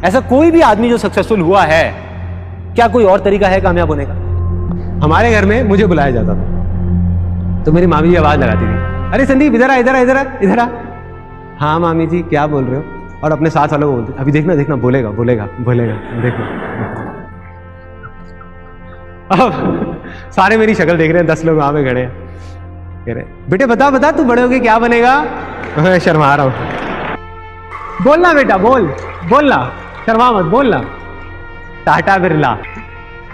ऐसा कोई भी आदमी जो सक्सेसफुल हुआ है, क्या कोई और तरीका है कामयाब होने का? हमारे घर में मुझे बुलाया जाता था तो मेरी मामी जी आवाज लगाती थी, अरे संदीप इधर आ, इधर आ, इधर आ, इधर आ। हाँ मामी जी क्या बोल रहे हो? और अपने साथ वालों को बोलते, अभी देखना देखना, बोलेगा बोलेगा बोलेगा, देखो। अब सारे मेरी शक्ल देख रहे हैं, 10 लोग वहां पे खड़े हैं, कह रहे बेटे बता बता तू बड़े होके क्या बनेगा? मैं शर्मा रहा हूं। बोलना बेटा, बोलना, शर्मा मत, बोलना। टाटा बिरला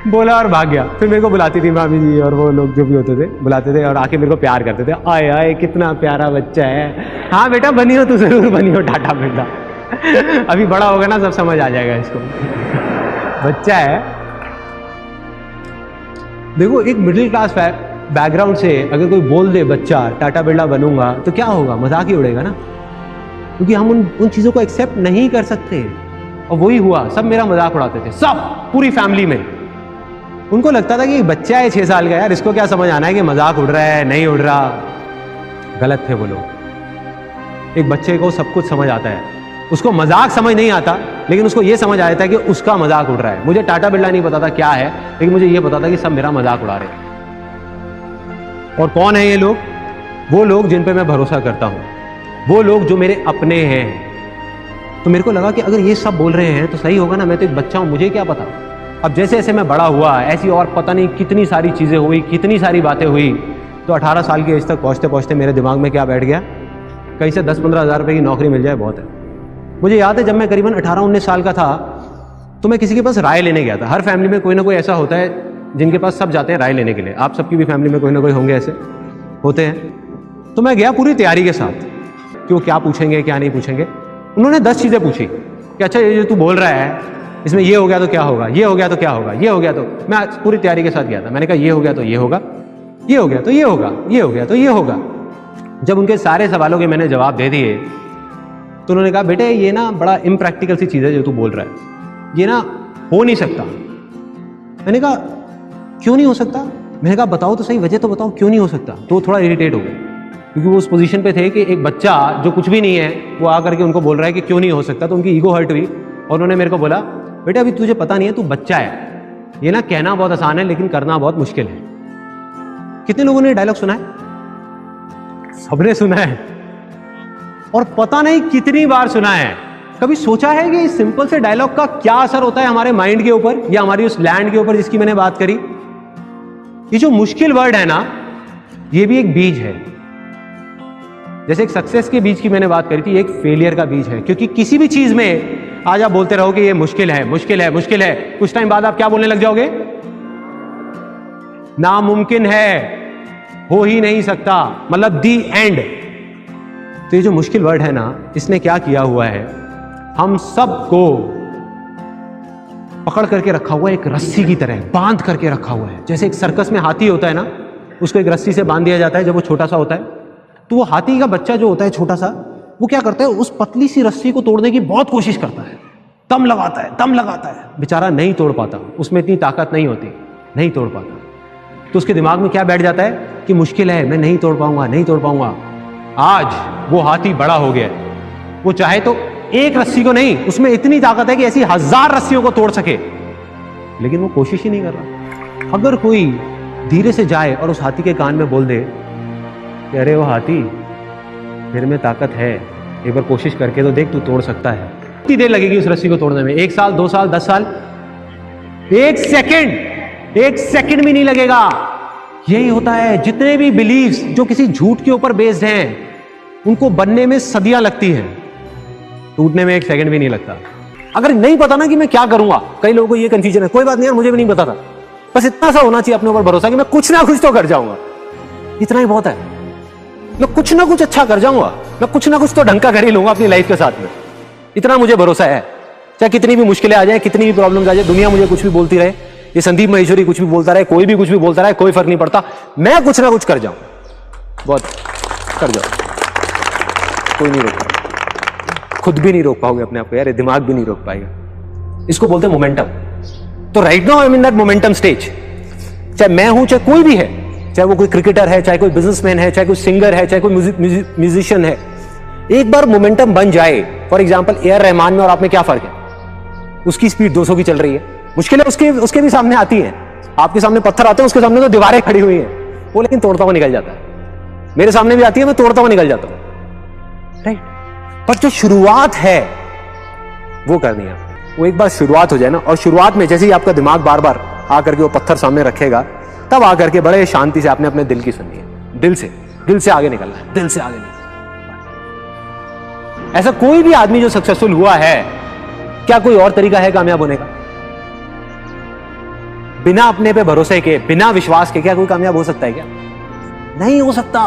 बोला और भाग गया। फिर मेरे को बुलाती थी मामी जी और वो लोग जो भी होते थे, बुलाते थे और आके मेरे को प्यार करते थे, आए आए कितना प्यारा बच्चा है, हाँ बेटा बनियो, तू जरूर बनियो टाटा बिरला। अभी बड़ा होगा ना सब समझ आ जाएगा इसको, बच्चा है। देखो एक मिडिल क्लास बैकग्राउंड से अगर कोई बोल दे बच्चा टाटा बिरला बनूंगा तो क्या होगा? मजाक ही उड़ेगा ना, क्योंकि हम उन चीजों को एक्सेप्ट नहीं कर सकते। और वही हुआ, सब मेरा मजाक उड़ाते थे, सब पूरी फैमिली में। उनको लगता था कि बच्चा है 6 साल का, यार इसको क्या समझ आना है कि मजाक उड़ रहा है नहीं उड़ रहा। गलत थे वो लोग। एक बच्चे को सब कुछ समझ आता है, उसको मजाक समझ नहीं आता, लेकिन उसको यह समझ आता है कि उसका मजाक उड़ रहा है। मुझे टाटा बिरला नहीं पता था क्या है, लेकिन मुझे यह पता था कि सब मेरा मजाक उड़ा रहे हैं। और कौन है ये लोग? वो लोग जिन पे मैं भरोसा करता हूं, वो लोग जो मेरे अपने हैं। तो मेरे को लगा कि अगर ये सब बोल रहे हैं तो सही होगा ना, मैं तो एक बच्चा हूं, मुझे क्या पता। अब जैसे जैसे मैं बड़ा हुआ, ऐसी और पता नहीं कितनी सारी चीजें हुई, कितनी सारी बातें हुई, तो 18 साल की एज तक पहुंचते पहुंचते मेरे दिमाग में क्या बैठ गया, कहीं से 10-15 हज़ार रुपए की नौकरी मिल जाए बहुत है। मुझे याद है जब मैं करीबन 18-19 साल का था तो मैं किसी के पास राय लेने गया था। हर फैमिली में कोई ना कोई ऐसा होता है जिनके पास सब जाते हैं राय लेने के लिए। आप सबकी भी फैमिली में कोई ना कोई होंगे ऐसे, होते हैं। तो मैं गया पूरी तैयारी के साथ कि वो क्या पूछेंगे क्या नहीं पूछेंगे। उन्होंने 10 चीजें पूछी कि अच्छा ये जो तू बोल रहा है इसमें ये हो गया तो क्या होगा, ये हो गया तो क्या होगा, ये हो गया तो। मैं पूरी तैयारी के साथ गया था। मैंने कहा ये हो गया तो ये होगा, ये हो गया तो ये होगा, ये हो गया तो ये होगा। जब उनके सारे सवालों के मैंने जवाब दे दिए तो उन्होंने कहा बेटे ये ना बड़ा इम्प्रैक्टिकल सी चीज़ है जो तू बोल रहा है, ये ना हो नहीं सकता। मैंने कहा क्यों नहीं हो सकता? मैंने कहा बताओ तो सही, वजह तो बताओ क्यों नहीं हो सकता। तो थोड़ा इरिटेट हो गए क्योंकि वो उस पोजीशन पे थे कि एक बच्चा जो कुछ भी नहीं है वो आकर के उनको बोल रहा है कि क्यों नहीं हो सकता। तो उनकी ईगो हर्ट हुई और उन्होंने मेरे को बोला बेटा अभी तुझे पता नहीं है, तू बच्चा है, ये ना कहना बहुत आसान है लेकिन करना बहुत मुश्किल है। कितने लोगों ने डायलॉग सुना है? सबने सुना है और पता नहीं कितनी बार सुना है। कभी सोचा है कि इस सिंपल से डायलॉग का क्या असर होता है हमारे माइंड के ऊपर या हमारी उस लैंड के ऊपर जिसकी मैंने बात करी? ये जो मुश्किल वर्ड है ना, ये भी एक बीज है। जैसे एक सक्सेस के बीज की मैंने बात करी थी, एक फेलियर का बीज है। क्योंकि किसी भी चीज में आज आप बोलते रहो कि ये मुश्किल है, मुश्किल है, मुश्किल है, कुछ टाइम बाद आप क्या बोलने लग जाओगे? नामुमकिन है, हो ही नहीं सकता, मतलब दी एंड। तो ये जो मुश्किल वर्ड है ना, इसने क्या किया हुआ है, हम सबको पकड़ करके रखा हुआ है, एक रस्सी की तरह बांध करके रखा हुआ है। जैसे एक सर्कस में हाथी होता है ना, उसको एक रस्सी से बांध दिया जाता है जब वो छोटा सा होता है। तो वो हाथी का बच्चा जो होता है छोटा सा, वो क्या करता है, उस पतली सी रस्सी को तोड़ने की बहुत कोशिश करता है, दम लगाता है, दम लगाता है, बेचारा नहीं तोड़ पाता, उसमें इतनी ताकत नहीं होती, नहीं तोड़ पाता। तो उसके दिमाग में क्या बैठ जाता है कि मुश्किल है, मैं नहीं तोड़ पाऊंगा, नहीं तोड़ पाऊंगा। आज वो हाथी बड़ा हो गया है, वो चाहे तो एक रस्सी को नहीं, उसमें इतनी ताकत है कि ऐसी 1000 रस्सियों को तोड़ सके, लेकिन वो कोशिश ही नहीं कर रहा। अगर कोई धीरे से जाए और उस हाथी के कान में बोल दे कि अरे वो हाथी, तेरे में ताकत है, एक बार कोशिश करके तो देख, तू तोड़ सकता है। कितनी देर लगेगी उस रस्सी को तोड़ने में? 1 साल, 2 साल, 10 साल? 1 सेकंड भी नहीं लगेगा। यही होता है, जितने भी बिलीव्स जो किसी झूठ के ऊपर बेस्ड हैं, उनको बनने में सदियां लगती हैं, टूटने में 1 सेकंड भी नहीं लगता। अगर नहीं पता ना कि मैं क्या करूंगा, कई लोगों को ये कंफ्यूजन है, कोई बात नहीं यार, मुझे भी नहीं पता था, बस इतना सा होना चाहिए अपने ऊपर भरोसा कि मैं कुछ ना कुछ तो कर जाऊंगा, इतना ही बहुत है। मैं कुछ ना कुछ अच्छा कर जाऊंगा, मैं कुछ ना कुछ तो ढंग का कर ही लूंगा अपनी लाइफ के साथ में, इतना मुझे भरोसा है। चाहे कितनी भी मुश्किलें आ जाए, कितनी भी प्रॉब्लम्स आ जाए, दुनिया मुझे कुछ भी बोलती रहे, ये संदीप महेश्वरी कुछ भी बोलता रहे, कोई भी कुछ भी बोलता रहे, कोई फर्क नहीं पड़ता, मैं कुछ ना कुछ कर जाऊं, बहुत कर जाऊं, कोई नहीं रोक पाएगा, खुद भी नहीं रोक पाओगे अपने आप को यार, दिमाग भी नहीं रोक पाएगा। इसको बोलते हैं मोमेंटम। तो right now I am in that momentum stage. चाहे मैं हूं, चाहे कोई भी है, चाहे वो कोई क्रिकेटर है, चाहे कोई बिजनेसमैन है, चाहे कोई सिंगर है, चाहे कोई म्यूजिशियन है, एक बार मोमेंटम बन जाए, for example A R Rahman में और आप में क्या फर्क है? उसकी स्पीड 200 की चल रही है, मुश्किलें उसके भी सामने आती हैं, आपके सामने पत्थर आते हैं, उसके सामने तो दीवारें खड़ी हुई हैं, वो लेकिन तोड़ता हुआ निकल जाता है। मेरे सामने भी आती है, मैं तोड़ता हुआ निकल जाता हूं, राइट। पर जो शुरुआत है वो करनी है, वो एक बार शुरुआत हो जाए ना, और शुरुआत में जैसे ही आपका दिमाग बार बार आकर के वो पत्थर सामने रखेगा, तब आकर के बड़े शांति से आपने अपने दिल की सुननी है, दिल से आगे निकलना है, दिल से आगे निकलना। ऐसा कोई भी आदमी जो सक्सेसफुल हुआ है, क्या कोई और तरीका है कामयाब होने का? बिना अपने पे भरोसे के, बिना विश्वास के क्या कोई कामयाब हो सकता है क्या? नहीं हो सकता।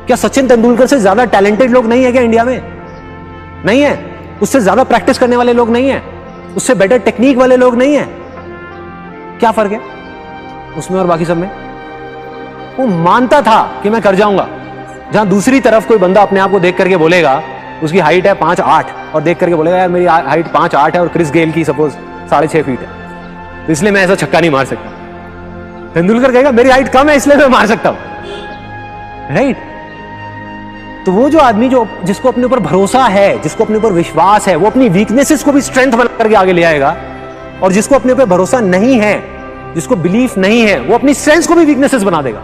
क्या सचिन तेंदुलकर से ज्यादा टैलेंटेड लोग नहीं है क्या इंडिया में? नहीं है। उससे ज्यादा प्रैक्टिस करने वाले लोग नहीं है, उससे बेटर टेक्निक वाले लोग नहीं है। क्या फर्क है उसमें और बाकी सब में? वो मानता था कि मैं कर जाऊंगा। जहां दूसरी तरफ कोई बंदा अपने आप को देख करके बोलेगा, उसकी हाइट है 5'8" और देख करके बोलेगा यार मेरी हाइट 5'8" है और क्रिस गेल की सपोज 6.5 फीट है, तो इसलिए मैं ऐसा छक्का नहीं मार सकता। तेंदुलकर कहेगा मेरी हाइट कम है इसलिए मैं मार सकता हूं, राइट। तो वो जो आदमी जिसको अपने ऊपर भरोसा है, जिसको अपने ऊपर विश्वास है, वो अपनी वीकनेसेस को भी स्ट्रेंथ बना करके आगे ले आएगा। और जिसको अपने ऊपर भरोसा नहीं है, जिसको बिलीफ नहीं है, वो अपनी स्ट्रेंथ को भी वीकनेसेस बना देगा,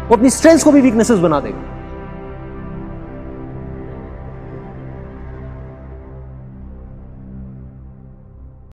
वो अपनी स्ट्रेंथ को भी वीकनेसेस बना देगा।